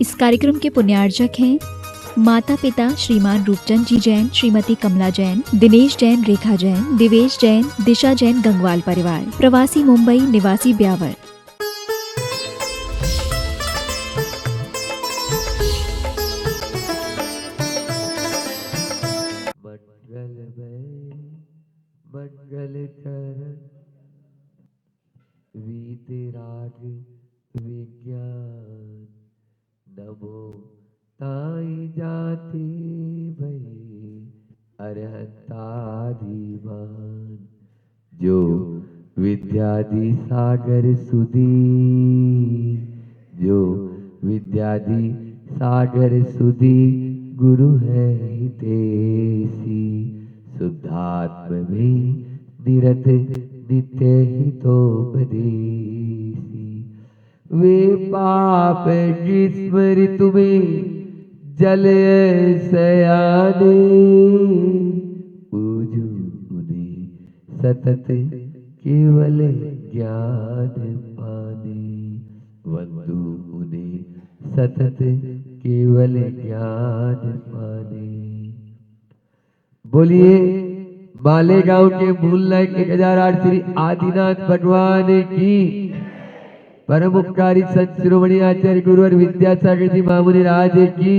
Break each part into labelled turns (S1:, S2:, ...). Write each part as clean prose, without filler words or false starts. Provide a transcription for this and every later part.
S1: इस कार्यक्रम के पुण्यार्चक हैं माता पिता श्रीमान रूपचंद जी जैन, श्रीमती कमला जैन, दिनेश जैन, रेखा जैन, दिवेश जैन, दिशा जैन, गंगवाल परिवार, प्रवासी मुंबई, निवासी ब्यावर।
S2: मंगल कर वीतराग विज्ञान, नमो ताई जाति भई अरहताधिमान। जो विद्यादि सागर सुधी, जो विद्यादि सागर सुधी, गुरु है हितेशी। शुद्धात्म में निरत नित्य हितोपदेशी। वे पाप जिस्मृत में जल सयाने, पूजू उन्हें सतत केवल ज्ञान पाने। वंदू उन्हें सतत केवल ज्ञान पाने। बोलिए मालेगांव के मूल नायक 1008 श्री आदिनाथ भगवान की, परम उपकारी संत शिरोमणि आचार्य गुरुवर विद्यासागर जी महामुनि राज की,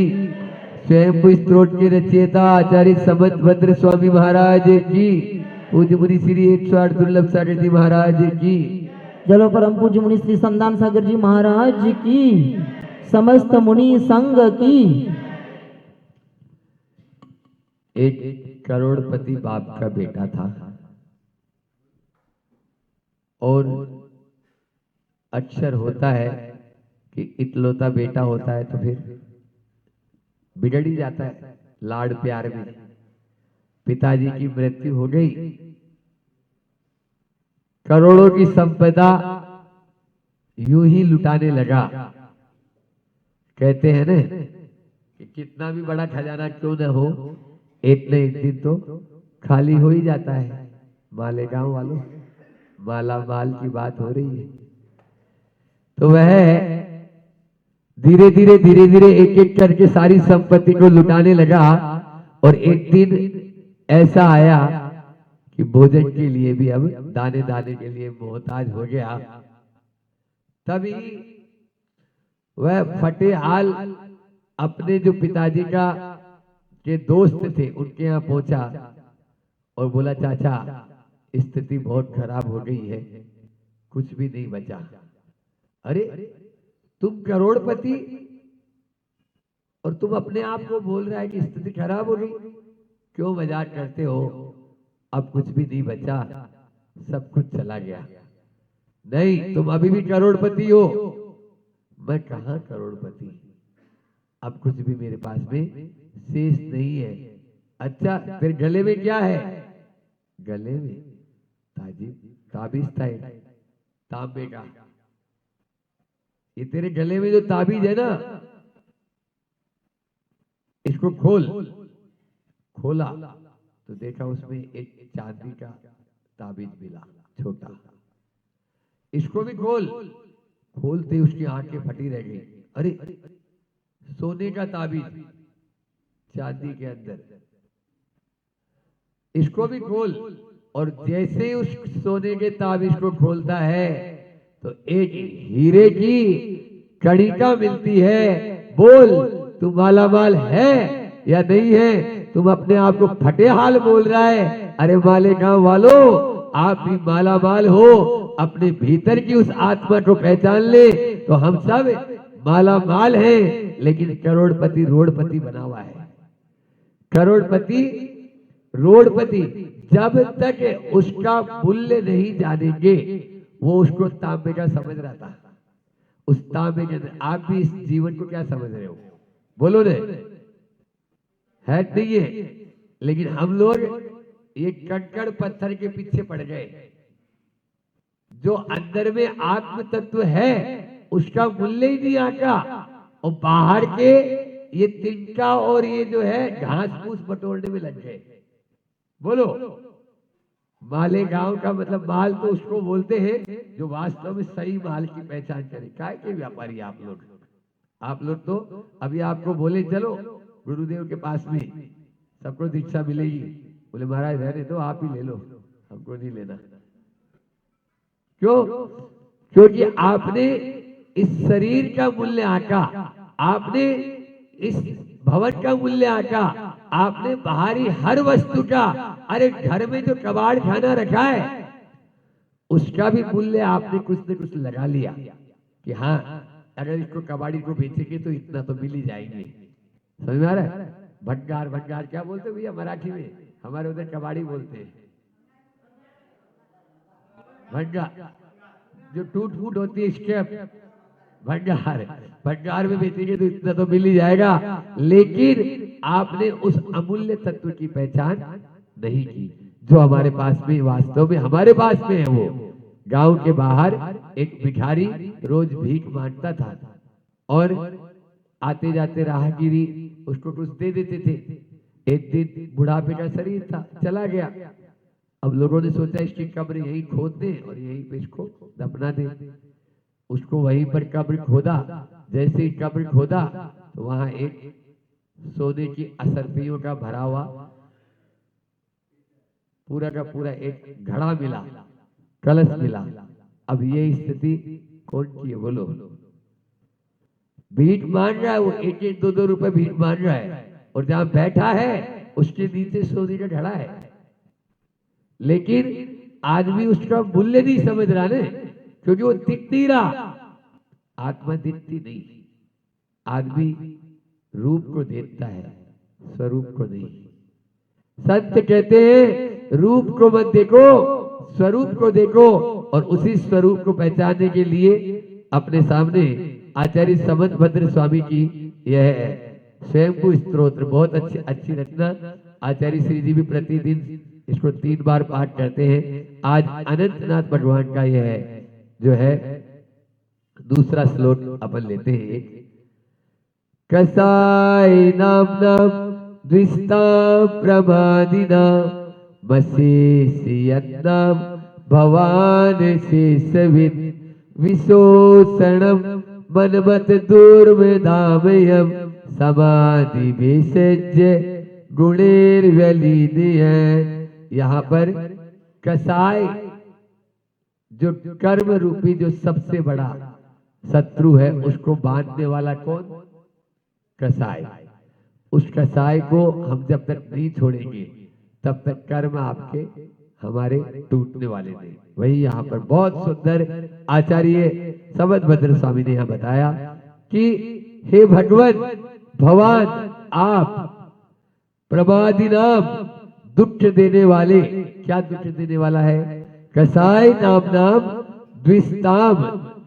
S2: स्वयं स्त्रोत के रचयिता आचार्य समत भद्र स्वामी महाराज की, पूज्य मुनि श्री 108 दुर्लभ सागर जी महाराज की,
S3: चलो परम पूज्य मुनि श्री संदान सागर जी महाराज की, समस्त मुनि संघ की।
S2: एक करोड़पति बाप का बेटा था और अक्सर होता है कि इकलौता बेटा होता है तो फिर बिगड़ ही जाता है लाड़ प्यार में। पिताजी की मृत्यु हो गई, करोड़ों की संपदा यूं ही लुटाने लगा। कहते हैं ना कि कितना भी बड़ा खजाना क्यों न हो, एक न एक दिन तो खाली हो ही जाता है। मालेगांव वालों, माला माल की बात हो रही है। तो वह धीरे धीरे एक एक करके सारी संपत्ति को लुटाने लगा और एक दिन ऐसा आया कि भोजन के लिए भी अब दाने दाने के लिए मोहताज हो गया। तभी वह फटे हाल अपने जो पिताजी का के दोस्त थे उनके यहाँ पहुंचा और बोला, चाचा स्थिति बहुत खराब हो गई है, कुछ भी नहीं बचा। अरे तुम करोड़पति और तुम अपने आप को बोल रहा है कि स्थिति खराब हो गई, क्यों मजाक करते हो? अब कुछ भी नहीं बचा, सब कुछ चला गया। नहीं, तुम अभी भी करोड़पति हो। मैं कहाँ करोड़पति, अब कुछ भी मेरे पास में शेष नहीं है। अच्छा फिर गले में क्या है? गले में ताबीज था तांबे का। ये तेरे गले में जो ताबीज है ना, इसको खोल। खोला तो देखा उसमें एक चांदी का ताबीज मिला, छोटा। इसको भी खोल। खोलते उसकी आंखें फटी रह गई। अरे सोने का ताबीज चांदी के अंदर। इसको भी खोल। और जैसे ही उस सोने के ताबीज को खोलता है तो एक हीरे की कणिका मिलती है। बोल, तू मालामाल है या नहीं है? तुम अपने आप को फटे हाल बोल रहा है। अरे मालेगांव वालों, आप भी मालामाल हो। अपने भीतर की उस आत्मा को पहचान ले तो हम सब मालामाल हैं, लेकिन करोड़पति रोडपति बना हुआ है। करोड़पति रोडपति जब तक उसका मूल्य नहीं जानेंगे, वो उसको तांबे का समझ रहा था। उस तांबे के अंदर आप भी इस जीवन को क्या समझ रहे हो? बोलो ने, है नहीं है? लेकिन हम लोग ये कंकड़ पत्थर के पीछे पड़ गए। जो अंदर में आत्म तत्व है उसका मूल्य ही नहीं आका, और बाहर के ये तिनका और ये जो है घास फूस बटोरने में लग गए। बोलो, मालेगांव का मतलब माल तो उसको बोलते हैं जो वास्तव में सही माल की पहचान करे। काय के व्यापारी आप लोग? आप लोग तो अभी आपको बोले चलो गुरुदेव के पास में सबको दीक्षा मिलेगी, बोले महाराज रहने दो, आप ही ले लो, हमको नहीं लेना। क्यों? क्योंकि आपने इस शरीर का मूल्य आका, आपने इस भवन का मूल्य आका, आपने बाहरी हर वस्तु का, अरे घर में जो कबाड़ खाना रखा है उसका भी मूल्य आपने कुछ न कुछ लगा लिया कि हाँ अगर इसको कबाड़ी को बेचेंगे तो इतना तो मिल ही जाएंगे। समझ में आ रहा है? भंगार, भंगार क्या बोलते हैं भैया मराठी में? हमारे उधर कबाड़ी बोलते हैं। भंगार जो टूट फूट होती है स्टेप, भंगार, भंगार में बेचेंगे तो इतना तो मिल ही जाएगा। लेकिन आपने उस अमूल्य तत्व की पहचान नहीं की जो हमारे पास में, वास्तव में हमारे पास में है। वो गांव के बाहर एक भिखारी रोज भीख मांगता था और आते जाते राहगीरी उसको कुछ दे देते थे। एक दिन बुढ़ापे का शरीर था, चला गया। अब लोगों ने सोचा इसकी कब्र यहीं खोद दे और यहीं पे इसको दफना दे। उसको वहीं पर कब्र खोदा। जैसे ही कब्र खोदा तो वहां एक सोने की असरफियों का भरा हुआ पूरा का पूरा एक घड़ा मिला, कलश मिला। अब ये स्थिति कौन की है बोलो? भीख मांग रहा है वो, 1-1, 2-2 रुपए भीख मांग रहा है और जहां बैठा है उसके नीचे सोने का घड़ा है। लेकिन आदमी उसका मूल्य नहीं समझ रहा ने, क्योंकि वो दिख नहीं रहा। आत्मा दिखती नहीं, आदमी रूप को देखता है, स्वरूप को नहीं। संत कहते हैं रूप को मत देखो, स्वरूप को देखो। और उसी स्वरूप को पहचानने के लिए अपने सामने आचार्य समंतभद्र स्वामी की यह स्वयंभू स्तोत्र, बहुत अच्छी रचना। आचार्य श्री जी भी प्रतिदिन इसको 3 बार पाठ करते हैं। आज अनंतनाथ भगवान का यह जो है दूसरा श्लोक अपन लेते हैं। एक कसाय नाम द्विस्ता प्रमादिना मसेसियन्नाम भवान शेषविद विशोषणम मनमत दुर्मदामयम समाधि भेषज्य गुणेर्व्यलीनय। यहाँ पर कसाय जो कर्म रूपी जो सबसे बड़ा शत्रु है उसको बांधने वाला कौन? कसाय। उस कसाय को हम जब तक नहीं छोड़ेंगे तब तक कर्म आपके हमारे टूटने वाले नहीं। वही यहाँ पर बहुत सुंदर आचार्य समंतभद्र स्वामी ने यहाँ बताया कि हे भगवान, भगवान आप प्रमादिनाम दुख देने वाले। क्या दुख देने वाला है? कसाय नाम द्विस्ताम,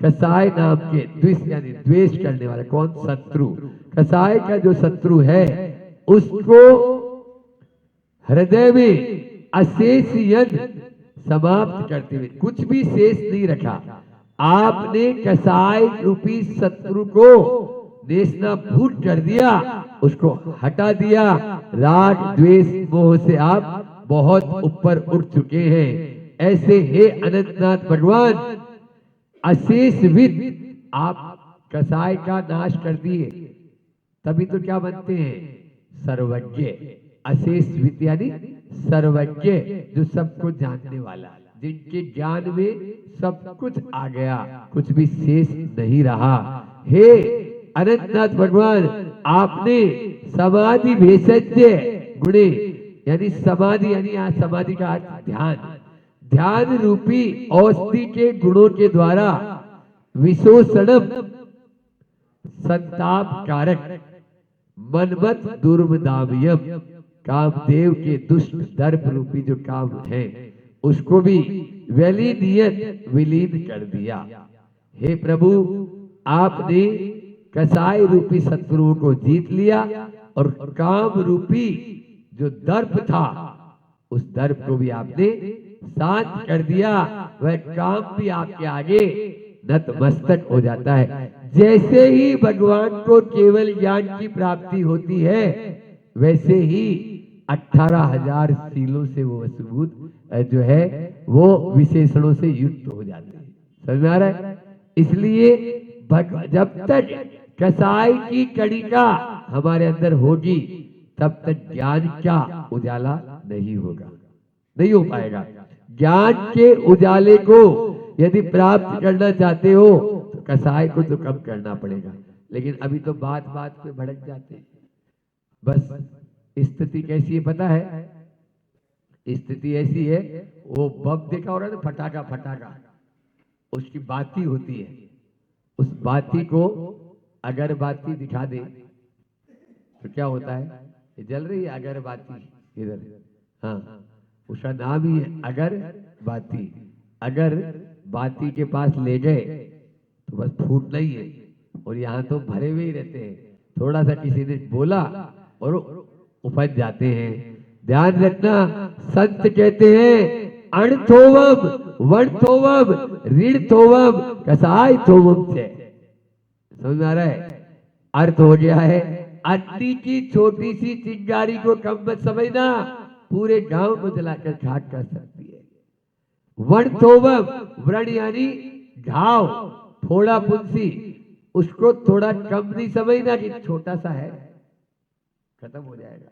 S2: कसाय नाम के, द्विष यानी द्वेष करने वाला। कौन? शत्रु। कसाय का जो शत्रु है उसको हृदय में अशेष यज्ञ समाप्त करते हुए, कुछ भी शेष नहीं रखा। आपने कसाय रूपी शत्रु को नेस्तनाबूद कर दिया, उसको हटा दिया। राग द्वेष मोह से आप बहुत ऊपर उठ चुके हैं। ऐसे हे अनंतनाथ भगवान अशेष विद, आप कसाय का नाश कर दिए, तभी तो क्या बनते हैं? सर्वज्ञ। अशेष विद यानी सर्वज्ञ, जो सबको जानने वाला, जिनके ज्ञान में सब कुछ आ गया, कुछ भी शेष नहीं रहा। हे अनंतनाथ भगवान, आपने समाधि भेषज्य गुणे यानी समाधि यानी समाधि का अर्थ ध्यान, ध्यान रूपी औषधि के गुणों के द्वारा विशोषणम संताप कारक, मनमत दुर्मदामयम कामदेव के दुष्ट दर्प रूपी जो काम है उसको भी विलीनियत विलीन कर दिया। हे प्रभु, आपने कसाय रूपी शत्रुओं को जीत लिया और काम रूपी जो दर्प था उस दर्प को भी आपने शांत कर दिया। वह काम भी आपके आगे नतमस्तक हो जाता है। जैसे ही भगवान को केवल ज्ञान की प्राप्ति होती है वैसे ही 18,000 शीलों से वो वसुभूत जो है वो विशेषणों से युक्त हो जाते हैं। समझ में आ रहा है? इसलिए जब तक कसाई की कणिका हमारे अंदर होगी तब तक ज्ञान का उजाला नहीं होगा, नहीं हो पाएगा। ज्ञान के उजाले को यदि प्राप्त करना चाहते हो तो कसाई को तो कम करना पड़ेगा। लेकिन अभी तो बात बात पे भड़क जाते हैं। बस स्थिति कैसी है पता है? स्थिति ऐसी है, वो बम देखा हो रहा है ना, फटाका फटाका, उसकी बाती होती है, उस बाती को अगर बाती दिखा दे तो क्या होता है? ये जल रही है अगर बाती इधर, हाँ उसका नाम ही है अगर बाती। अगर बाती के पास ले गए तो बस फूटना ही है, और यहाँ तो भरे हुए ही रहते हैं, थोड़ा सा किसी ने बोला और उपज जाते हैं। ध्यान रखना, संत कहते हैं अणथोवम वर्णथोवम ऋणथोवम कसाय थोवम से। समझ में आ रहा है? अर्थ हो गया है, अग्नि की छोटी सी चिंगारी को कम मत समझना, पूरे गांव को जलाकर खाक कर सकती है। वर्णथोवम, व्रण यानी घाव, फोड़ा फुंसी, उसको थोड़ा कम नहीं समझना कि छोटा सा है, खत्म हो जाएगा।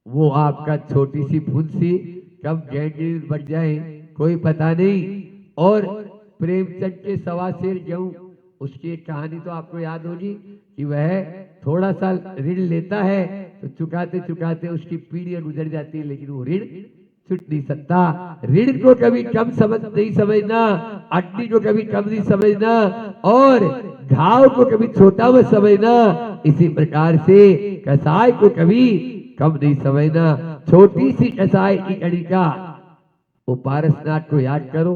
S2: वो आपका छोटी सी फुंसी कब गैंग्रीन बन जाए कोई पता नहीं। और प्रेमचंद के सवा शेर गेहूं, उसकी एक कहानी तो आपको याद होगी कि वह थोड़ा सा ऋण लेता है तो चुकाते चुकाते उसकी पीढ़ियां गुजर जाती है, लेकिन वो ऋण छूट नहीं सकता। ऋण को कभी कम नहीं समझना, अग्नि को कभी कम नहीं समझना, और घाव को कभी छोटा मत समझना। इसी प्रकार से कसाई को कभी कम नहीं समझना। छोटी सी कसाई की कणिका, वो पारसनाथ को याद करो,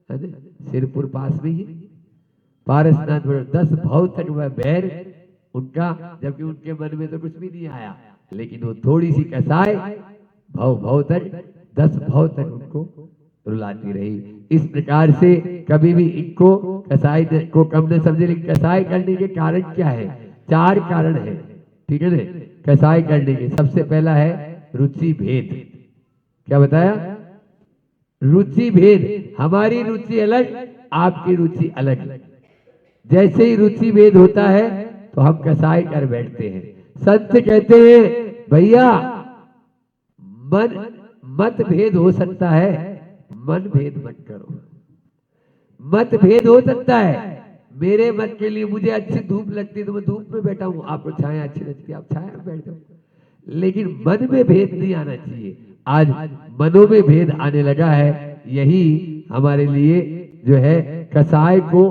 S2: है ना? सिरपुर पास में ही पारसनाथ, 10 भाव तक वह बैर उनका, जबकि उनके मन में तो कुछ भी नहीं आया, लेकिन वो थोड़ी सी कसाई भाव तक 10 भाव तक उनको रुलाती रही। इस प्रकार से कभी भी इनको कसाई को कम न समझे। लेकिन कसाई करने के कारण क्या है? 4 कारण है, ठीक है ना? कसाई करने के सबसे पहला है रुचि भेद। क्या बताया? रुचि भेद। हमारी रुचि अलग, आपकी रुचि अलग। जैसे ही रुचि भेद होता है तो हम कसाई कर बैठते हैं। संत कहते हैं भैया मन मत भेद हो सकता है, मन भेद मत करो। मत भेद हो सकता है, मेरे मत के लिए मुझे अच्छी धूप लगती है तो मैं धूप में बैठा हूं, आपको छाया अच्छी लगती है आप छाया में बैठ जाओ, लेकिन मन में भेद नहीं आना चाहिए। आज मनों में भेद आने लगा है, यही हमारे लिए जो है कसाय को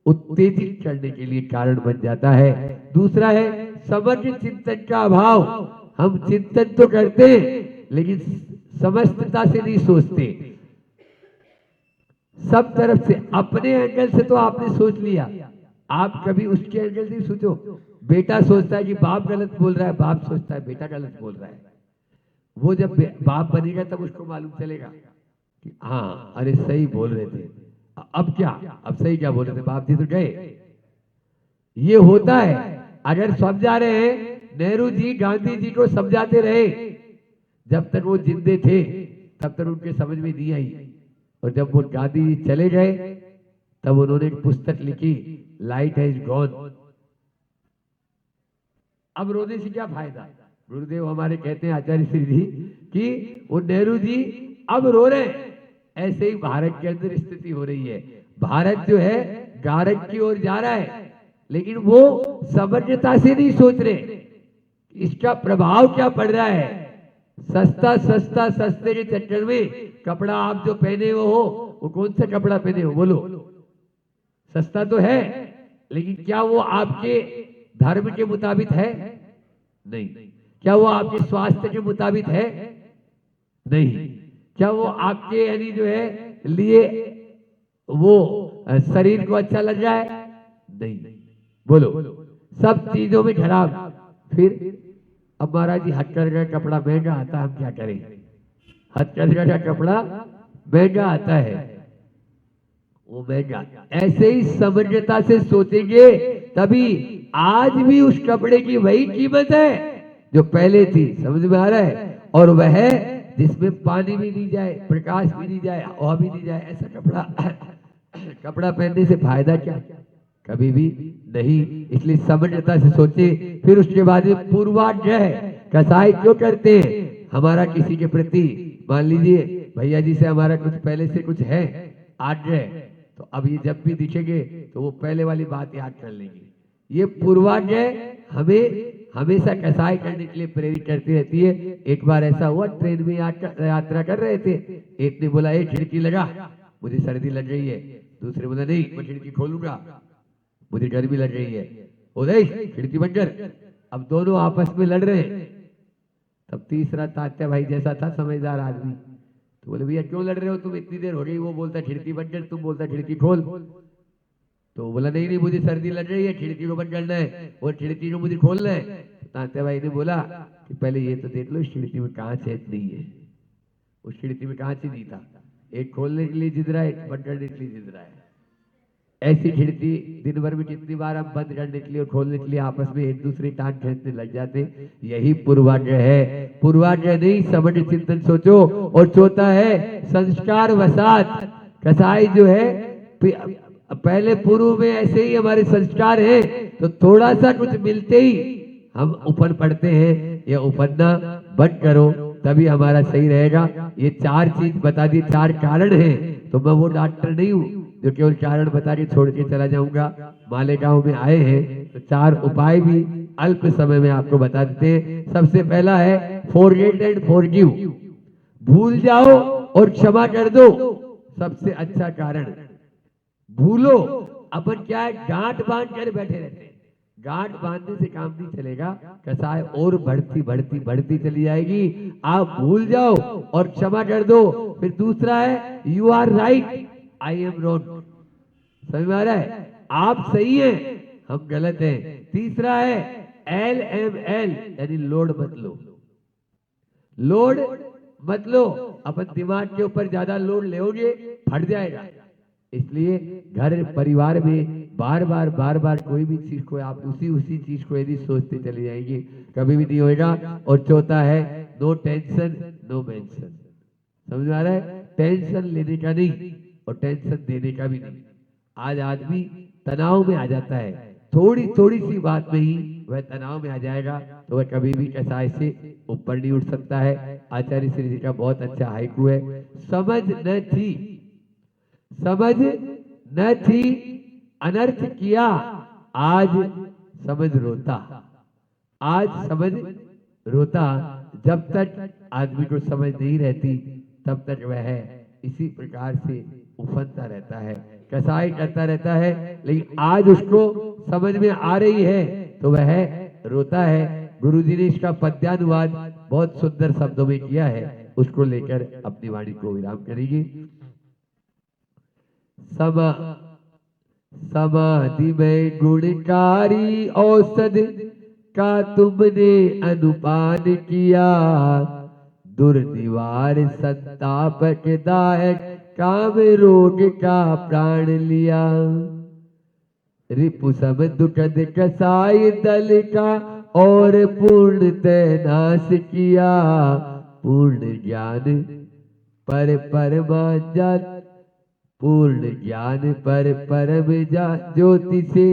S2: उत्तेजित करने के लिए कारण बन जाता है। दूसरा है समग्र चिंतन का अभाव। हम चिंतन तो करते हैं लेकिन समस्तता से नहीं सोचते। सब तरफ से अपने एंगल से तो आपने सोच लिया, आप कभी उसके एंगल से सोचो। बेटा सोचता है कि बाप गलत बोल रहा है, बाप सोचता है बेटा गलत बोल रहा है। वो जब बाप बनेगा तब उसको मालूम चलेगा कि हाँ अरे सही बोल रहे थे, अब क्या, अब सही क्या बोल रहे थे, बाप जी तो गए। ये होता है। अगर समझा रहे हैं, नेहरू जी गांधी जी को समझाते रहे, जब तक वो जिंदे थे तब तक उनके समझ में नहीं आई, और जब वो गांधी जी चले गए तब उन्होंने एक पुस्तक लिखी, लाइट हैज गॉन। अब रोने से क्या फायदा? गुरुदेव हमारे कहते हैं आचार्य श्री जी कि वो नेहरू जी अब रो रहे हैं। ऐसे ही भारत के अंदर स्थिति हो रही है। भारत जो है गारक की ओर जा रहा है, लेकिन वो समग्रता से नहीं सोच रहे इसका प्रभाव क्या पड़ रहा है। सस्ता सस्ता सस्ते के चक्कर में कपड़ा आप जो पहने हो वो कौन सा कपड़ा पहने हो बोलो? सस्ता तो है, लेकिन क्या वो आपके धर्म के मुताबिक है? नहीं। क्या वो आपके स्वास्थ्य के मुताबिक है? नहीं। क्या वो आपके यानी जो है लिए वो शरीर को अच्छा लग रहा है? नहीं। बोलो, सब चीजों में खराब। फिर अब महाराज जी हथकरघा का कपड़ा महंगा आता है, हम क्या करें? हथकरघा का कपड़ा महंगा आता है, वो महंगा। ऐसे ही समझता से सोचेंगे तभी आज भी उस कपड़े की वही कीमत है जो पहले थी। समझ में आ रहा है? और वह जिसमें पानी भी नहीं जाए, प्रकाश भी नहीं जाए, हवा भी नहीं जाए, ऐसा कपड़ा कपड़ा पहनने से फायदा क्या? कभी भी नहीं। इसलिए समझता से सोचे। फिर उसके बाद में पूर्वाग्रह कसाई क्यों करते हैं? हमारा किसी के प्रति, मान लीजिए भैया जी से हमारा कुछ पहले से कुछ है आग्रह, तो अब ये जब भी दिखेंगे तो वो पहले वाली बात याद कर लेंगे। ये पूर्वाग्रह हमें हमेशा कसाई करने के लिए प्रेरित करती रहती है। एक बार ऐसा हुआ, ट्रेन में यात्रा कर रहे थे, एक ने बोला, एक खिड़की लगा, मुझे सर्दी लग रही है। दूसरे बोला, नहीं मैं खिड़की खोलूंगा, मुझे गर्मी लग रही है। उदय खिड़की बंद कर। अब दोनों आपस में लड़ रहे हैं। तब तीसरा तात्या भाई जैसा था, समझदार आदमी, तो बोले, भैया क्यों लड़ रहे हो तुम, इतनी देर हो गई। वो बोलता खिड़की बंद कर, तुम बोलता खिड़की खोल। तो बोला, नहीं नहीं मुझे सर्दी लग रही है, खिड़की को बंद करना है और खिड़की को मुझे खोलना है। तात्या भाई ने बोला कि पहले ये तो देख लो इस खिड़की में कांच है नहीं है। उस खिड़की में कांच ही नहीं था। एक खोलने के लिए जिद रहा है, एक बंद करने के लिए जिद रहा है। ऐसी खिड़की दिन भर में कितनी बार हम बंद करने के लिए और खोलने के लिए आपस में एक दूसरे टांग खींचने लग जाते। यही पूर्वाग्रह है। पूर्वाग्रह नहीं, समझ चिंतन सोचो। और चौथा है संस्कार वसात। कसाई जो है पहले पूर्व में ऐसे ही हमारे संस्कार हैं, तो थोड़ा सा कुछ मिलते ही हम उपन पढ़ते हैं। ये उपन्ना बंद करो तभी हमारा सही रहेगा। ये 4 चीज बता दी, 4 कारण हैं। तो मैं वो डॉक्टर नहीं हूँ जो केवल कारण बता के छोड़ के चला जाऊंगा। मालेगांव में आए हैं तो 4 उपाय भी अल्प समय में आपको बता देते हैं। सबसे पहला है फॉरगेट एंड फॉरगिव। भूल जाओ और क्षमा कर दो, सबसे अच्छा कारण। भूलो, अपन क्या है गांठ बांध कर बैठे रहते हैं। गांठ बांधने से काम नहीं चलेगा, कसाई और बढ़ती बढ़ती बढ़ती चली जाएगी। आप भूल जाओ और क्षमा कर दो। फिर दूसरा है you are right I am wrong. समझ में आ रहा है? आप सही हैं हम गलत हैं। तीसरा है LML यानी लोड मत लो। लोड मत लो। अपन दिमाग के ऊपर ज्यादा लोड लेओगे फट जाएगा। इसलिए घर परिवार में बार बार कोई भी चीज को आप उसी चीज को यदि सोचते चले जाएंगे कभी भी नहीं होगा। और चौथा है नो टेंशन नो मेंशन। समझ आ रहा है? टेंशन लेने का नहीं और टेंशन देने का भी नहीं। आज आदमी तनाव में आ जाता है, थोड़ी सी बात में ही वह तनाव में आ जाएगा, तो वह कभी भी कसाई से ऊपर नहीं उठ सकता है। आचार्य श्री जी का बहुत अच्छा हाइकू है, समझ न थी अनर्थ किया, आज समझ रोता। आज समझ रोता। जब तक आदमी को समझ नहीं रहती तब तक वह इसी प्रकार से उफनता रहता है, कसाई करता रहता है। लेकिन आज उसको समझ में आ रही है तो वह रोता है। गुरुजी ने इसका पद्यानुवाद बहुत सुंदर शब्दों में किया है, उसको लेकर अपनी वाणी को विराम करेंगे। समाधि में गुणकारी औषध का तुमने अनुपान किया, दुर्निवार संतापक दायक काम रोग का प्राण लिया। रिपु सब दुखद कसाई दल का और पूर्णतः नाश किया, पूर्ण ज्ञान पर परमा जात, पूर्ण ज्ञान पर परम ज्योति से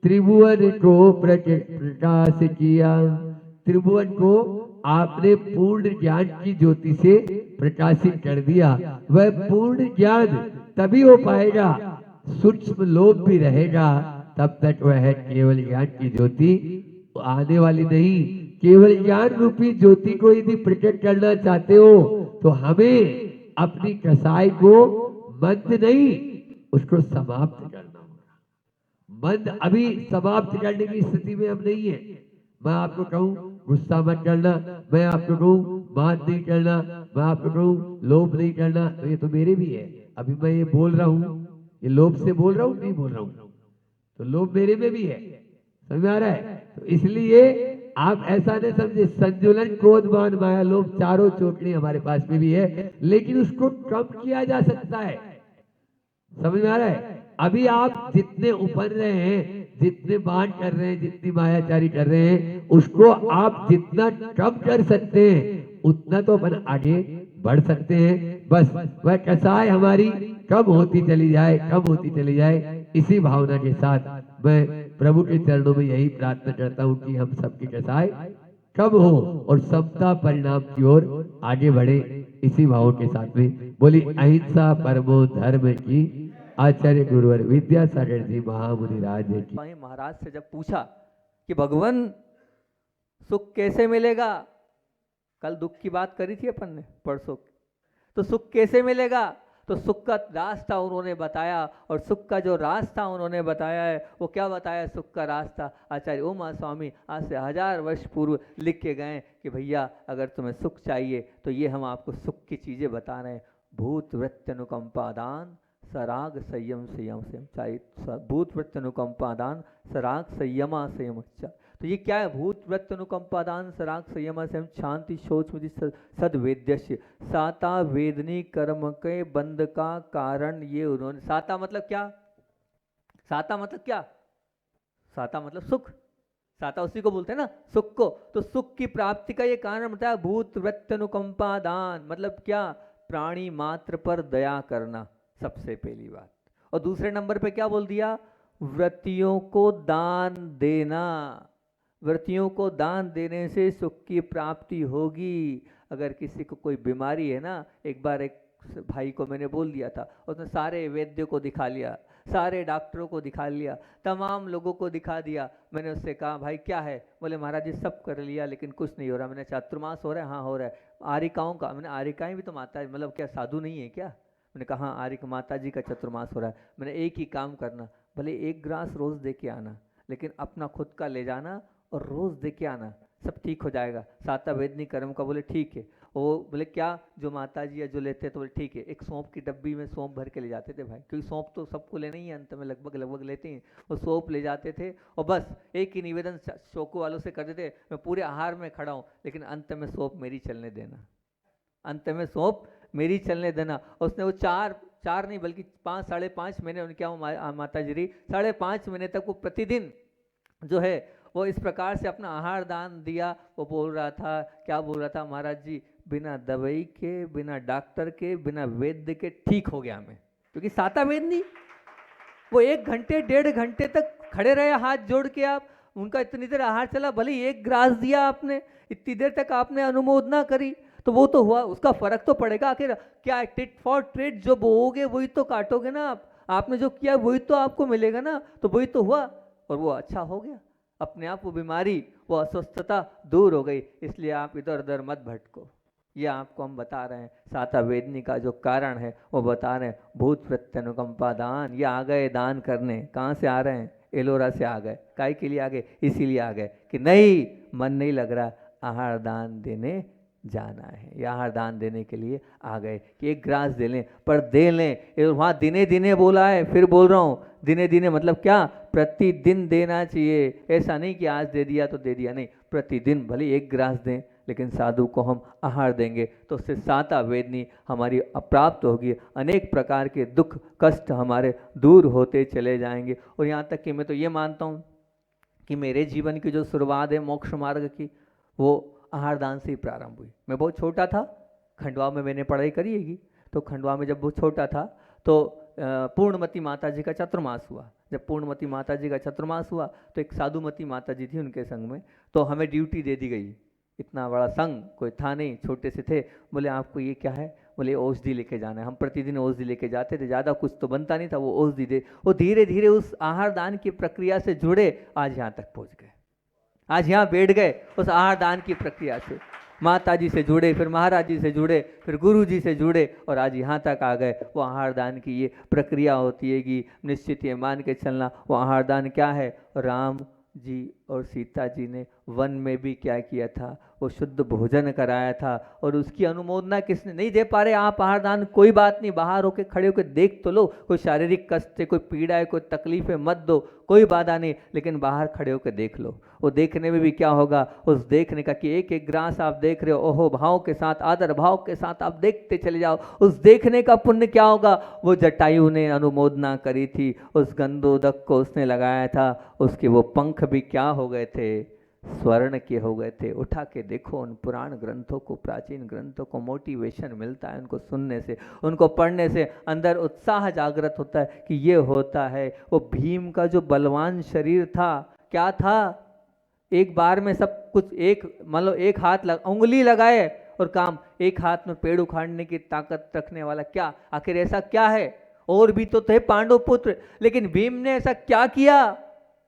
S2: त्रिभुवन को प्रकाश किया। त्रिभुवन को आपने पूर्ण ज्ञान की ज्योति से प्रकाशित कर दिया। वह पूर्ण ज्ञान तभी हो पाएगा, सूक्ष्म लोभ भी रहेगा तब तक वह केवल ज्ञान की ज्योति आने वाली नहीं। केवल ज्ञान रूपी ज्योति को यदि प्रकट करना चाहते हो तो हमें अपनी कसाई को मंद नहीं, उसको समाप्त करना होगा। मंद अभी समाप्त करने की स्थिति में हम नहीं है। मैं आपको कहूं गुस्सा मत करना, मैं आपको कहूं बात नहीं करना, मैं आपको कहूं लोभ नहीं करना, तो ये तो मेरे भी है। अभी मैं ये बोल रहा हूं, ये लोभ से बोल रहा हूं नहीं बोल रहा हूं, तो लोभ मेरे में भी है। समझ में आ रहा है? तो इसलिए आप ऐसा नहीं समझे, संजुलन क्रोध मान माया लोभ चारों चोटनी हमारे पास में भी है, लेकिन उसको कम किया जा सकता है। समझ में आ रहा है? अभी आप जितने उपन रहे हैं, जितने बांट कर रहे हैं, जितनी मायाचारी कर रहे हैं, उसको आप जितना कम कर सकते हैं उतना तो अपन आगे बढ़ सकते हैं। बस वह कसाई हमारी कम होती चली जाए, कम होती चली जाए, इसी भावना के साथ मैं प्रभु के चरणों में यही प्रार्थना करता हूँ कि हम सबकी कसाई कम हो और समता परिणाम की ओर आगे बढ़े। इसी भाव के साथ में बोली अहिंसा परमो धर्म की आचार्य गुरुवर विद्यासागर जी महामुनि राज की।
S4: वहीं महाराज से जब पूछा कि भगवान सुख कैसे मिलेगा, कल दुख की बात करी थी अपन ने परसों, तो सुख कैसे मिलेगा, तो सुख का रास्ता उन्होंने बताया। और सुख का जो रास्ता उन्होंने बताया है वो क्या बताया, सुख का रास्ता आचार्य उमा स्वामी आज से 1000 वर्ष पूर्व लिख के गए कि भैया अगर तुम्हें सुख चाहिए तो ये हम आपको सुख की चीज़ें बता रहे हैं। भूत वृत्ति अनुकंपा दान सराग संयम संयम से चाहिए, भूत वृत्ति अनुकंपा दान सराग संयमा संयम। तो ये क्या है, भूत वृत्ति अनुकंपा दान सराग संयम संयम शांति शोच मुझे सदवेद्यस्य साता वेदनी कर्म के बंध का कारण ये उन्होंने। साता मतलब क्या, साता मतलब क्या, साता मतलब सुख, साता उसी को बोलते हैं ना सुख को। तो सुख की प्राप्ति का ये कारण बताया भूत वृत्ति अनुकंपा दान, मतलब क्या, प्राणी मात्र पर दया करना सबसे पहली बात। और दूसरे नंबर पे क्या बोल दिया, व्रतियों को दान देना, व्रतियों को दान देने से सुख की प्राप्ति होगी। अगर किसी को कोई बीमारी है ना, एक बार एक भाई को मैंने बोल दिया था, उसने सारे वैद्यों को दिखा लिया, सारे डॉक्टरों को दिखा लिया, तमाम लोगों को दिखा दिया। मैंने उससे कहा भाई क्या है, बोले महाराज जी सब कर लिया लेकिन कुछ नहीं हो रहा। मैंने चातुर्मास हो रहा है, हाँ हो रहा है। आरिकाओं का, मैंने आरिकाएं भी तो माता है, मतलब क्या साधु नहीं है क्या। मैंने कहा हाँ आरिक माता जी का चतुर्मास हो रहा है। मैंने एक ही काम करना, भले 1 ग्रास रोज दे के आना, लेकिन अपना खुद का ले जाना और रोज दे के आना, सब ठीक हो जाएगा। साता वेदनी कर्म का, बोले ठीक है। वो बोले क्या, जो माता जी या जो लेते हैं, तो बोले ठीक है। एक सौंप की डब्बी में सौंप भर के ले जाते थे भाई, क्योंकि सौंप तो सबको लेना ही है, अंत में लगभग लेते हैं। वो सौंप ले जाते थे और बस एक ही निवेदन शोको वालों से करते थे, मैं पूरे आहार में खड़ा हूँ लेकिन अंत में सौंप मेरी चलने देना, अंत में सौंप मेरी चलने देना। उसने वो चार नहीं बल्कि 5 साढ़े 5 महीने उनके माता जी 5.5 महीने तक वो प्रतिदिन जो है वो इस प्रकार से अपना आहार दान दिया। वो बोल रहा था, क्या बोल रहा था, महाराज जी बिना दवाई के, बिना डॉक्टर के, बिना वैद्य के ठीक हो गया मैं। क्योंकि साता वेदनी वो 1 घंटे 1.5 घंटे तक खड़े रहे हाथ जोड़ के, आप उनका इतनी देर आहार चला, भले 1 ग्रास दिया आपने, इतनी देर तक आपने अनुमोदना करी, तो वो तो हुआ, उसका फर्क तो पड़ेगा। आखिर क्या टिट फॉर ट्रेड, जो बोओगे वही तो काटोगे ना आप, आपने जो किया वही तो आपको मिलेगा ना, तो वही तो हुआ और वो अच्छा हो गया। अपने आप वो बीमारी, वो अस्वस्थता दूर हो गई। इसलिए आप इधर उधर मत भटको, ये आपको हम बता रहे हैं। साता वेदनी का जो कारण है वो बता रहे हैं, भूत प्रत्यनुकंपा दान। ये आ गए दान करने, कहाँ से आ रहे हैं, एलोरा से आ गए। काय के लिए आ गए, इसीलिए आ गए कि नहीं मन नहीं लग रहा, आहार दान देने जाना है। ये आहार दान देने के लिए आ गए कि 1 ग्रास दे लें, पर दे लें। वहाँ दिने दिने बोला है, फिर बोल रहा हूँ दिने दिने मतलब क्या, प्रतिदिन देना चाहिए। ऐसा नहीं कि आज दे दिया तो दे दिया, नहीं, प्रतिदिन भले 1 ग्रास दें लेकिन साधु को हम आहार देंगे तो उससे साता वेदनी हमारी अप्राप्त होगी। अनेक प्रकार के दुख कष्ट हमारे दूर होते चले जाएंगे। और यहाँ तक कि मैं तो ये मानता हूँ कि मेरे जीवन की जो शुरुआत है मोक्ष मार्ग की, वो आहार दान से ही प्रारंभ हुई। मैं बहुत छोटा था, खंडवा में मैंने पढ़ाई करी है, तो खंडवा में जब बहुत छोटा था तो पूर्णमती माता जी का चतुर्मास हुआ। जब पूर्णमती माता जी का चतुर्मास हुआ तो एक साधुमती माता जी थी, उनके संग में, तो हमें ड्यूटी दे दी गई। इतना बड़ा संघ कोई था नहीं, छोटे से थे। बोले आपको ये क्या है, बोले औषधि लेके जाना है। हम प्रतिदिन औषधि लेके जाते थे, ज़्यादा कुछ तो बनता नहीं था, वो औषधि दे। वो धीरे धीरे उस आहार दान की प्रक्रिया से जुड़े, आज यहाँ तक पहुँच गए, आज यहाँ बैठ गए उस आहार दान की प्रक्रिया से। माता जी से जुड़े, फिर महाराज जी से जुड़े, फिर गुरु जी से जुड़े और आज यहाँ तक आ गए। वो आहार दान की ये प्रक्रिया होती है कि निश्चित ये मान के चलना, वो आहार दान क्या है। राम जी और सीता जी ने वन में भी क्या किया था, वो शुद्ध भोजन कराया था। और उसकी अनुमोदना किसने, नहीं दे पा रहे आप आहार दान, कोई बात नहीं, बाहर होके खड़े होकर देख तो लो। कोई शारीरिक कष्ट है, कोई पीड़ा है, कोई तकलीफ है, मत दो, कोई बाधा नहीं, लेकिन बाहर खड़े होकर देख लो। वो देखने में भी क्या होगा, उस देखने का कि 1-1 ग्रास आप देख रहे हो, ओहो भाव के साथ, आदर भाव के साथ आप देखते चले जाओ। उस देखने का पुण्य क्या होगा। वो जटायु ने अनुमोदना करी थी, उस गंधोदक को उसने लगाया था, उसके वो पंख भी क्या हो गए थे, स्वर्ण के हो गए थे। उठा के देखो उन पुराण ग्रंथों को, प्राचीन ग्रंथों को, मोटिवेशन मिलता है उनको सुनने से, उनको पढ़ने से अंदर उत्साह जागृत होता है कि ये होता है। वो भीम का जो बलवान शरीर था, क्या था, एक बार में सब कुछ, एक मान लो एक हाथ उंगली लगाए और काम, एक हाथ में पेड़ उखाड़ने की ताकत रखने वाला, क्या आखिर ऐसा क्या है? और भी तो थे पांडव पुत्र, लेकिन भीम ने ऐसा क्या किया?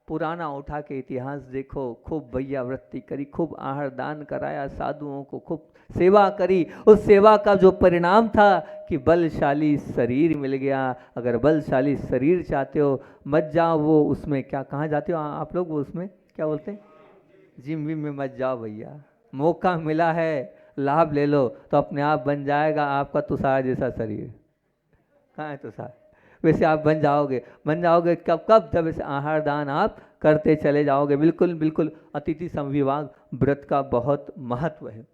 S4: पुराना उठा के इतिहास देखो, खूब भैयावृत्ति करी, खूब आहार दान कराया, साधुओं को खूब सेवा करी। उस सेवा का जो परिणाम था कि बलशाली शरीर मिल गया। अगर बलशाली शरीर चाहते हो, मत जाओ वो उसमें, क्या कहाँ जाते हो आप लोग, वो उसमें क्या बोलते हैं, जिम विम में मत जाओ भैया। मौका मिला है, लाभ ले लो, तो अपने आप बन जाएगा आपका तुषार जैसा शरीर। कहाँ है तुषार? वैसे आप बन जाओगे कब कब? जब ऐसे आहार दान आप करते चले जाओगे। बिल्कुल बिल्कुल अतिथि संविभाग व्रत का बहुत महत्व है।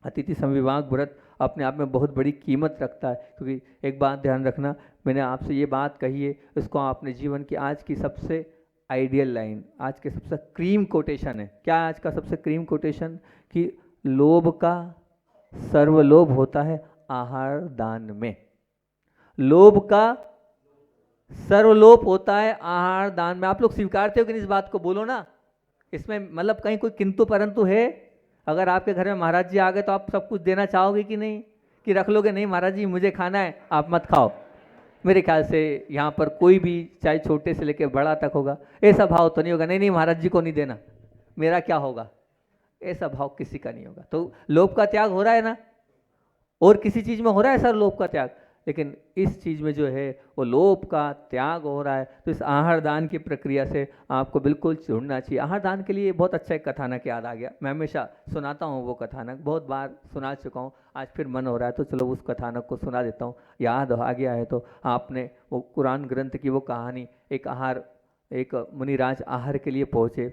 S4: अतिथि संविभाग व्रत अपने आप में बहुत बड़ी कीमत रखता है, क्योंकि एक बात ध्यान रखना, मैंने आपसे ये बात कही है, इसको अपने जीवन की आज की सबसे आइडियल लाइन, आज के सबसे क्रीम कोटेशन है। क्या आज का सबसे क्रीम कोटेशन? कि लोभ का सर्वलोभ होता है आहार दान में। लोभ का सर्वलोप होता है आहार दान में। आप लोग स्वीकारते हो कि नहीं इस बात को? बोलो ना, इसमें मतलब कहीं कोई किंतु परंतु है? अगर आपके घर में महाराज जी आ गए तो आप सब कुछ देना चाहोगे कि नहीं, कि रख लोगे नहीं महाराज जी मुझे खाना है आप मत खाओ? मेरे ख्याल से यहाँ पर कोई भी, चाहे छोटे से लेकर बड़ा तक होगा, ऐसा भाव तो नहीं होगा, नहीं नहीं महाराज जी को नहीं देना, मेरा क्या होगा, ऐसा भाव किसी का नहीं होगा। तो लोभ का त्याग हो रहा है ना, और किसी चीज में हो रहा है सर लोभ का त्याग, लेकिन इस चीज में जो है वो लोभ का त्याग हो रहा है। तो इस आहार दान की प्रक्रिया से आपको बिल्कुल जुड़ना चाहिए। आहार दान के लिए बहुत अच्छा एक कथानक याद आ गया, मैं हमेशा सुनाता हूँ वो कथानक, बहुत बार सुना चुका हूँ, आज फिर मन हो रहा है तो चलो उस कथानक को सुना देता हूँ। याद आ गया है तो आपने वो कुरान ग्रंथ की वो कहानी, एक मुनिराज आहार के लिए पहुँचे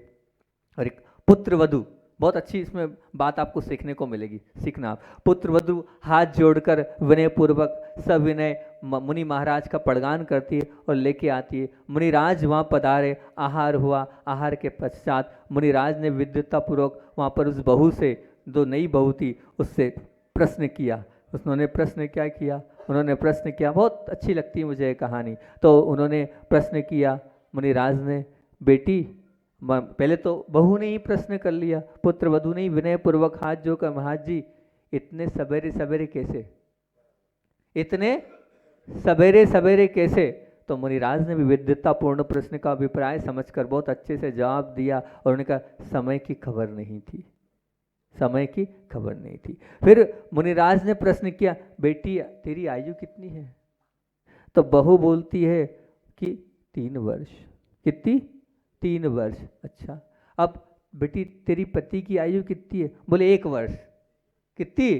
S4: और एक पुत्र वधू, बहुत अच्छी इसमें बात आपको सीखने को मिलेगी, सीखना आप। पुत्र वधू हाथ जोड़कर विनय पूर्वक सविनय मुनि महाराज का पड़गान करती है और लेके आती है। मुनिराज वहाँ पधारे, आहार हुआ, आहार के पश्चात मुनिराज ने विद्वता पूर्वक वहाँ पर उस बहू से, जो नई बहू थी, उससे प्रश्न किया। उन्होंने प्रश्न क्या किया? उन्होंने प्रश्न किया, बहुत अच्छी लगती है मुझे ये कहानी। तो उन्होंने प्रश्न किया मुनिराज ने, बेटी, पहले तो बहू ने ही प्रश्न कर लिया, पुत्र वधू ने ही विनय पूर्वक हाथ जोड़कर, महाराज जी इतने सवेरे सवेरे कैसे, इतने सवेरे सवेरे कैसे? तो मुनिराज ने भी विद्वतापूर्ण प्रश्न का अभिप्राय समझकर बहुत अच्छे से जवाब दिया और उन्होंने कहा समय की खबर नहीं थी, समय की खबर नहीं थी। फिर मुनिराज ने प्रश्न किया, बेटी तेरी आयु कितनी है? तो बहू बोलती है कि 3 वर्ष। कितनी? 3 वर्ष। अच्छा, अब बेटी तेरी पति की आयु कितनी है? बोले 1 वर्ष। कितनी?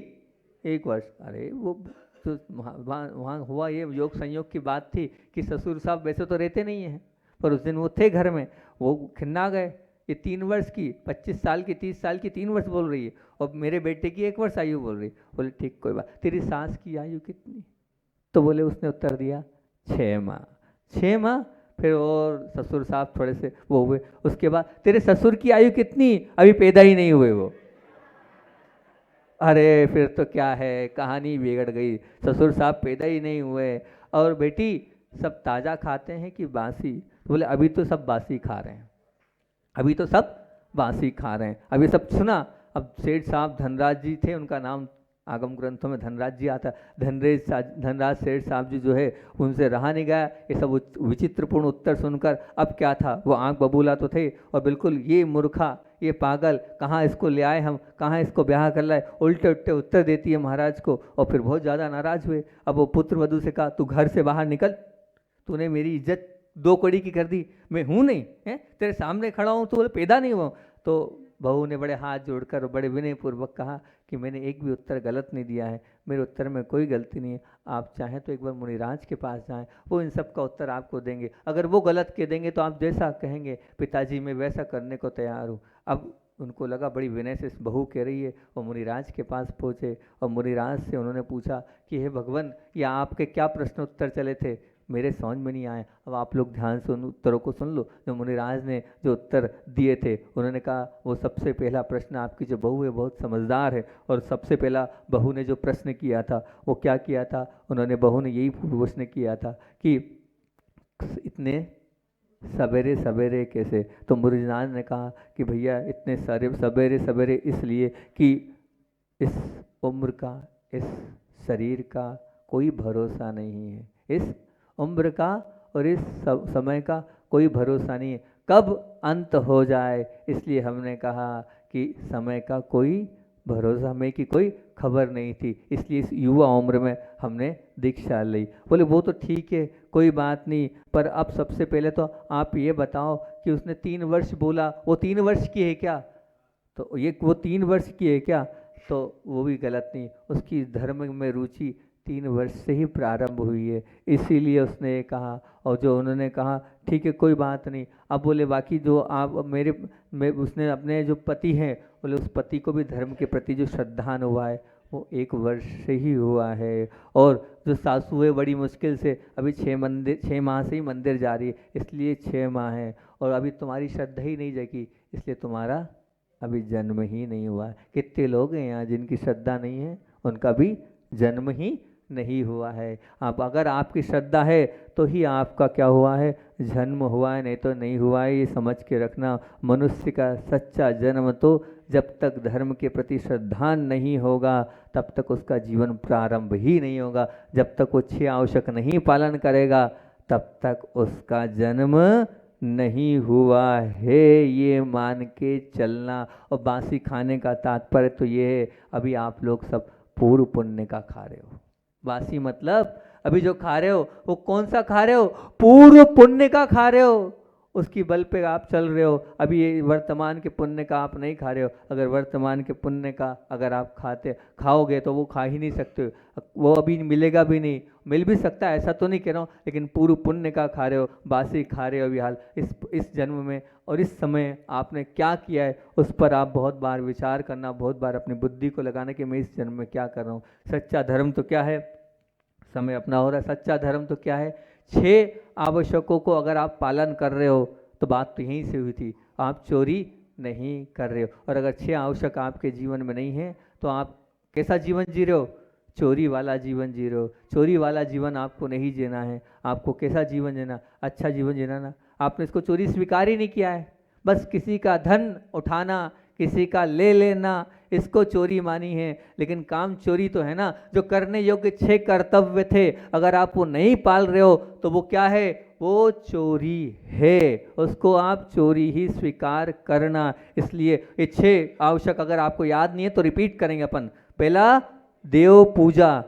S4: 1 वर्ष। अरे वो तो वहाँ हुआ ये योग संयोग की बात थी कि ससुर साहब वैसे तो रहते नहीं हैं, पर उस दिन वो थे घर में, वो खिन्ना गए, ये 3 वर्ष की, 25 साल की, 30 साल की 3 वर्ष बोल रही है, और मेरे बेटे की 1 वर्ष आयु बोल रही। बोले ठीक कोई बात, तेरी सास की आयु कितनी? तो बोले, उसने उत्तर दिया 6 माह। 6 माह। फिर और ससुर साहब थोड़े से वो हुए। उसके बाद तेरे ससुर की आयु कितनी? अभी पैदा ही नहीं हुए वो। अरे फिर तो क्या है, कहानी बिगड़ गई, ससुर साहब पैदा ही नहीं हुए। और बेटी सब ताज़ा खाते हैं कि बासी? तो बोले अभी तो सब बासी खा रहे हैं, अभी तो सब बासी खा रहे हैं। अभी सब सुना, अब सेठ साहब धनराज जी थे, उनका नाम आगम ग्रंथों में धनराज जी आता है। धनराज सेठ साहब जी जो है उनसे रहा नहीं गया ये सब विचित्रपूर्ण उत्तर सुनकर। अब क्या था, वो आंख बबूला तो थे, और बिल्कुल ये मूर्खा, ये पागल, कहाँ इसको ले आए हम, कहाँ इसको ब्याह कर लाए, उल्टे उल्टे उत्तर देती है महाराज को। और फिर बहुत ज़्यादा नाराज हुए। अब वो पुत्र वधू से कहा, तू घर से बाहर निकल, तूने मेरी इज्जत 2 कड़ी की कर दी, मैं हूँ नहीं है, तेरे सामने खड़ा हूँ, तो बोले पैदा नहीं हुआ। तो बहू ने बड़े हाथ जोड़कर बड़े विनयपूर्वक कहा कि मैंने एक भी उत्तर गलत नहीं दिया है, मेरे उत्तर में कोई गलती नहीं है, आप चाहें तो एक बार मुनिराज के पास जाएं, वो इन सब का उत्तर आपको देंगे। अगर वो गलत कह देंगे तो आप जैसा कहेंगे पिताजी मैं वैसा करने को तैयार हूँ। अब उनको लगा बड़ी विनय से बहू कह रही है, और मुनिराज के पास पहुँचे और मुनिराज से उन्होंने पूछा कि हे भगवान, ये आपके क्या प्रश्न उत्तर चले थे? मेरे समझ में नहीं आए। अब आप लोग ध्यान से उन उत्तरों को सुन लो। जो मुनिराज ने जो उत्तर दिए थे, उन्होंने कहा वो सबसे पहला प्रश्न, आपकी जो बहू है बहुत समझदार है, और सबसे पहला बहू ने जो प्रश्न किया था वो क्या किया था, उन्होंने बहू ने यही प्रश्न किया था कि इतने सवेरे सवेरे कैसे। तो मुनिराज ने कहा कि भैया इतने सारे सवेरे सवेरे इसलिए कि इस उम्र का, इस शरीर का कोई भरोसा नहीं है, इस उम्र का और इस समय का कोई भरोसा नहीं है, कब अंत हो जाए। इसलिए हमने कहा कि समय का कोई भरोसा, हमें की कोई खबर नहीं थी, इसलिए इस युवा उम्र में हमने दीक्षा ली। बोले वो तो ठीक है, कोई बात नहीं, पर अब सबसे पहले तो आप ये बताओ कि उसने 3 वर्ष बोला, वो 3 वर्ष की है क्या? तो ये वो 3 वर्ष की है क्या? तो वो भी गलत नहीं, उसकी धर्म में रुचि 3 वर्ष से ही प्रारंभ हुई है, इसीलिए उसने ये कहा। और जो उन्होंने कहा ठीक है कोई बात नहीं। अब बोले बाकी जो आप उसने अपने जो पति हैं, बोले उस पति को भी धर्म के प्रति जो श्रद्धान हुआ है वो 1 वर्ष से ही हुआ है। और जो सासू है बड़ी मुश्किल से अभी 6 माह से ही मंदिर जा रही है, इसलिए 6 माह है, और अभी तुम्हारी श्रद्धा ही नहीं जगी, इसलिए तुम्हारा अभी जन्म ही नहीं हुआ है। कितने लोग हैं यहाँ जिनकी श्रद्धा नहीं है, उनका भी जन्म ही नहीं हुआ है। आप अगर आपकी श्रद्धा है तो ही आपका क्या हुआ है, जन्म हुआ है, नहीं तो नहीं हुआ है। ये समझ के रखना, मनुष्य का सच्चा जन्म तो जब तक धर्म के प्रति श्रद्धा नहीं होगा तब तक उसका जीवन प्रारंभ ही नहीं होगा। जब तक वो 6 आवश्यक नहीं पालन करेगा तब तक उसका जन्म नहीं हुआ है, ये मान के चलना। और बासी खाने का तात्पर्य तो ये है, अभी आप लोग सब पूर्व पुण्य का खा रहे हो। बासी मतलब अभी जो खा रहे हो वो कौन सा खा रहे हो, पूर्व पुण्य का खा रहे हो, उसकी बल पे आप चल रहे हो। अभी ये वर्तमान के पुण्य का आप नहीं खा रहे हो। अगर वर्तमान के पुण्य का अगर आप खाओगे तो वो खा ही नहीं सकते, वो अभी मिलेगा भी नहीं, मिल भी सकता है ऐसा तो नहीं कह रहा हूँ, लेकिन पूर्व पुण्य का खा रहे हो, बासी खा रहे हो अभी हाल इस जन्म में। और इस समय आपने क्या किया है उस पर आप बहुत बार विचार करना, बहुत बार अपनी बुद्धि को लगाना कि मैं इस जन्म में क्या कर रहा हूँ। सच्चा धर्म तो क्या है, समय अपना हो रहा है, सच्चा धर्म तो क्या है, 6 आवश्यकों को अगर आप पालन कर रहे हो तो बात तो यहीं से हुई थी, आप चोरी नहीं कर रहे हो। और अगर 6 आवश्यक आपके जीवन में नहीं है तो आप कैसा जीवन जी रहे हो, चोरी वाला जीवन जी रहे हो। चोरी वाला जीवन आपको नहीं जीना है। आपको कैसा जीवन जीना, अच्छा जीवन जीना ना। आपने इसको चोरी स्वीकार ही नहीं किया है, बस किसी का धन उठाना, किसी का ले लेना, इसको चोरी मानी है। लेकिन काम चोरी तो है ना, जो करने योग्य 6 कर्तव्य थे अगर आप वो नहीं पाल रहे हो तो वो क्या है, वो चोरी है, उसको आप चोरी ही स्वीकार करना। इसलिए ये 6 आवश्यक अगर आपको याद नहीं है तो रिपीट करेंगे अपन। पहला देव पूजा,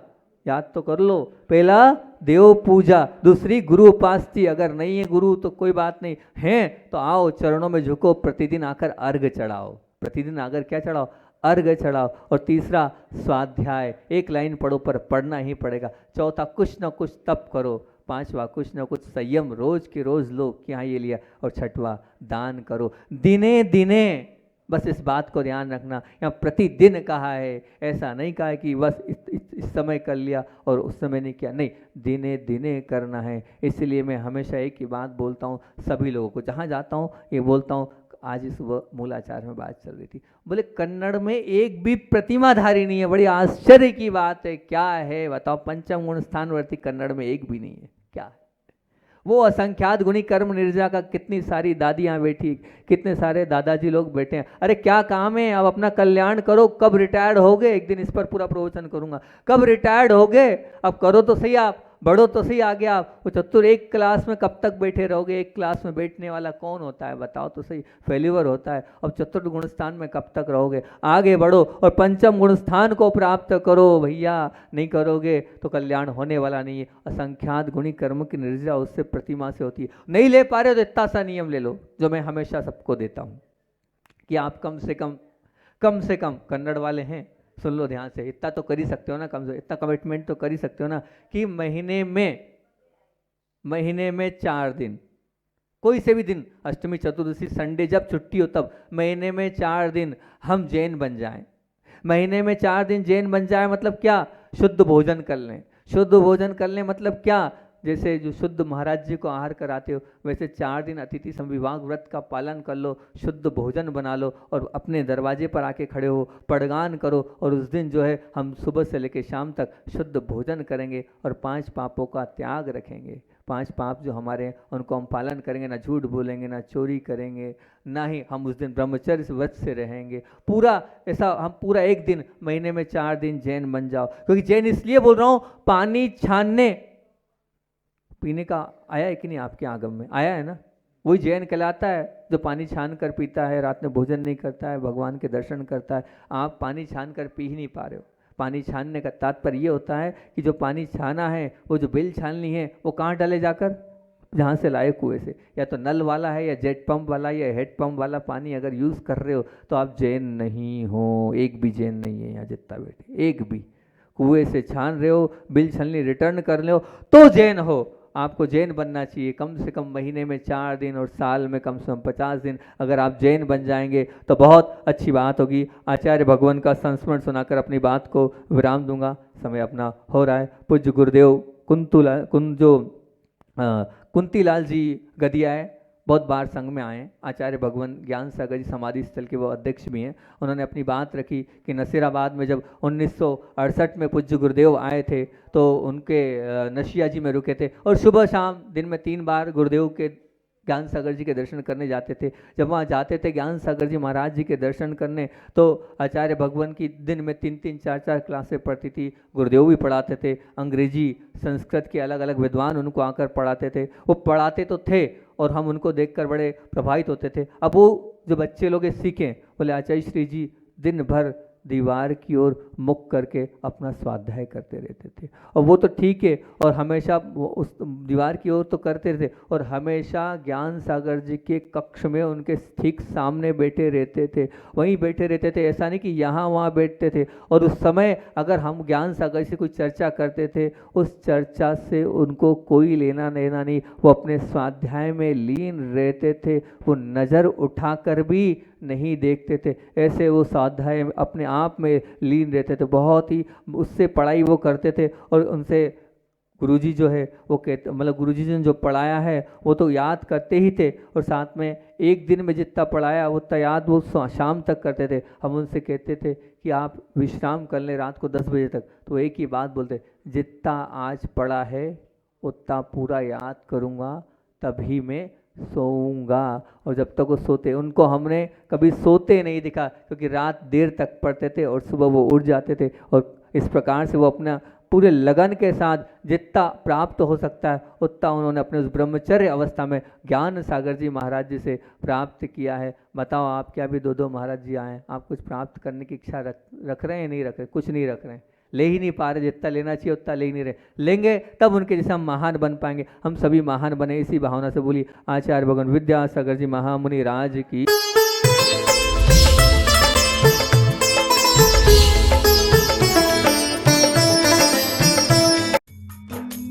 S4: याद तो कर लो, पहला देव पूजा, दूसरी गुरु उपासती, अगर नहीं है गुरु तो कोई बात नहीं है तो आओ चरणों में झुको, प्रतिदिन आकर अर्घ चढ़ाओ, प्रतिदिन आकर क्या चढ़ाओ, अर्घ चढ़ाओ। और तीसरा स्वाध्याय, 1 लाइन पढ़ो, पर पढ़ना ही पड़ेगा। चौथा कुछ न कुछ तप करो। 5वां कुछ न कुछ संयम रोज के रोज लो, क्या ये लिया। और 6वां दान करो दिने दिने। बस इस बात को ध्यान रखना, यहाँ प्रतिदिन कहा है, ऐसा नहीं कहा है कि बस इस समय कर लिया और उस समय नहीं किया, नहीं, दिने दिने करना है। इसलिए मैं हमेशा एक ही बात बोलता हूँ सभी लोगों को, जहाँ जाता हूँ ये बोलता हूँ। आज इस मूलाचार में बात चल रही थी, बोले कन्नड़ में एक भी प्रतिमाधारी नहीं है। बड़ी आश्चर्य की बात है, क्या है बताओ, पंचम गुण स्थानवर्ती कन्नड़ में एक भी नहीं है, क्या है वो असंख्यात गुणी कर्म निर्जा का। कितनी सारी दादियाँ बैठी, कितने सारे दादाजी लोग बैठे हैं, अरे क्या काम है, अब अपना कल्याण करो। कब रिटायर्ड होगे, एक दिन इस पर पूरा प्रवचन करूंगा, कब रिटायर्ड होगे, अब करो तो सही, आप बढ़ो तो सही आगे। आप वो चतुर एक क्लास में कब तक बैठे रहोगे, एक क्लास में बैठने वाला कौन होता है बताओ तो सही, फेल्यूअर होता है। अब चतुर्थ गुणस्थान में कब तक रहोगे, आगे बढ़ो और पंचम गुणस्थान को प्राप्त करो भैया। नहीं करोगे तो कल्याण होने वाला नहीं है। असंख्यात गुणी कर्म की निर्जरा उससे प्रतिमा से होती है। नहीं ले पा रहे हो तो इतना सा नियम ले लो जो मैं हमेशा सबको देता हूँ कि आप कम से कम कन्नड़ वाले हैं, सुन लो ध्यान से, इतना तो कर ही सकते हो ना, कम से इतना कमिटमेंट तो कर ही सकते हो ना कि महीने में 4 दिन, कोई से भी दिन, अष्टमी चतुर्दशी संडे जब छुट्टी हो तब, महीने में 4 दिन हम जैन बन जाएं। महीने में 4 दिन जैन बन जाए मतलब क्या, शुद्ध भोजन कर लें। शुद्ध भोजन कर लें मतलब क्या, जैसे जो शुद्ध महाराज जी को आहार कराते हो, वैसे 4 दिन अतिथि संविभाग व्रत का पालन कर लो, शुद्ध भोजन बना लो और अपने दरवाजे पर आके खड़े हो, पड़गान करो। और उस दिन जो है हम सुबह से लेकर शाम तक शुद्ध भोजन करेंगे और 5 पापों का त्याग रखेंगे। 5 पाप जो हमारे हैं उनको हम पालन करेंगे, ना झूठ बोलेंगे, ना चोरी करेंगे, ना ही हम उस दिन ब्रह्मचर्य से व्रत से रहेंगे। पूरा ऐसा हम पूरा एक दिन, महीने में 4 दिन जैन बन जाओ। क्योंकि जैन इसलिए बोल रहा हूँ, पानी छानने पीने का आया है कि नहीं आपके आगम में? आया है ना? वही जैन कहलाता है जो पानी छान कर पीता है, रात में भोजन नहीं करता है, भगवान के दर्शन करता है। आप पानी छान कर पी ही नहीं पा रहे हो। पानी छानने का तात्पर्य ये होता है कि जो पानी छाना है, वो जो बिल छाननी है, वो कहाँ डाले जाकर? जहाँ से लाए कुएं से, या तो नल वाला है या जेट पंप वाला या हेड पंप वाला पानी अगर यूज़ कर रहे हो तो आप जैन नहीं हो। एक भी जैन नहीं है यहाँ जितना बैठे, एक भी। कुएं से छान रहे हो, बिल छलनी रिटर्न कर रहे हो तो जैन हो। आपको जैन बनना चाहिए कम से कम महीने में 4 दिन और साल में कम से कम 50 दिन। अगर आप जैन बन जाएंगे तो बहुत अच्छी बात होगी। आचार्य भगवान का संस्मरण सुनाकर अपनी बात को विराम दूंगा, समय अपना हो रहा है। पूज्य गुरुदेव कुंतीलाल जी गदिया है, बहुत बार संघ में आए हैं। आचार्य भगवान ज्ञान सागर जी समाधि स्थल के वो अध्यक्ष भी हैं। उन्होंने अपनी बात रखी कि नसीराबाद में जब 1968 में पूज्य गुरुदेव आए थे तो उनके नशिया जी में रुके थे और सुबह शाम दिन में 3 बार गुरुदेव के ज्ञान सागर जी के दर्शन करने जाते थे। जब वहाँ जाते थे ज्ञान सागर जी महाराज जी के दर्शन करने तो आचार्य भगवान की दिन में 3-3, 4-4 क्लासें पढ़ती थी। गुरुदेव भी पढ़ाते थे, अंग्रेजी संस्कृत के अलग अलग विद्वान उनको आकर पढ़ाते थे। वो पढ़ाते तो थे और हम उनको देखकर बड़े प्रभावित होते थे। अब वो जो बच्चे लोग सीखें, बोले आचार्य श्री जी दिन भर दीवार की ओर मुख करके अपना स्वाध्याय करते रहते थे। और वो तो ठीक है, और हमेशा उस दीवार की ओर तो करते रहते, और हमेशा ज्ञान सागर जी के कक्ष में उनके ठीक सामने बैठे रहते थे, वहीं बैठे रहते थे। ऐसा नहीं कि यहाँ वहाँ बैठते थे। और उस समय अगर हम ज्ञान सागर से कोई चर्चा करते थे, उस चर्चा से उनको कोई लेना देना नहीं, वो अपने स्वाध्याय में लीन रहते थे। वो नज़र उठाकर भी नहीं देखते थे, ऐसे वो स्वाध्याय अपने आप में लीन रहते थे। बहुत ही उससे पढ़ाई वो करते थे। और उनसे गुरुजी जो है वो कहते, मतलब गुरुजी ने जो पढ़ाया है वो तो याद करते ही थे, और साथ में एक दिन में जितना पढ़ाया उतना याद वो शाम तक करते थे। हम उनसे कहते थे कि आप विश्राम कर लें रात को 10 बजे तक, तो एक ही बात बोलते, जितना आज पढ़ा है उतना पूरा याद करूँगा तभी मैं सोऊंगा। और जब तक वो सोते, उनको हमने कभी सोते नहीं दिखा, क्योंकि रात देर तक पढ़ते थे और सुबह वो उठ जाते थे। और इस प्रकार से वो अपना पूरे लगन के साथ जितना प्राप्त हो सकता है उतना उन्होंने अपने उस ब्रह्मचर्य अवस्था में ज्ञान सागर जी महाराज जी से प्राप्त किया है। बताओ आप, क्या भी 2-2 महाराज जी आए, आप कुछ प्राप्त करने की इच्छा रख रहे हैं? नहीं रख रहे, कुछ नहीं रख रहे हैं, ले ही नहीं पा रहे। जितना लेना चाहिए उतना ले ही नहीं रहे। लेंगे तब उनके जैसे हम महान बन पाएंगे। हम सभी महान बने इसी भावना से। बोली आचार्य भगवान विद्यासागर जी महामुनि राज की।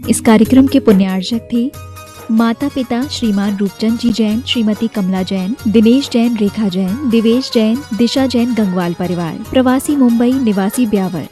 S1: इस कार्यक्रम के पुण्यार्चक थे माता पिता श्रीमान रूपचंद जी जैन, श्रीमती कमला जैन, दिनेश जैन, रेखा जैन, दिवेश जैन, दिशा जैन, गंगवाल परिवार, प्रवासी मुंबई, निवासी ब्यावर।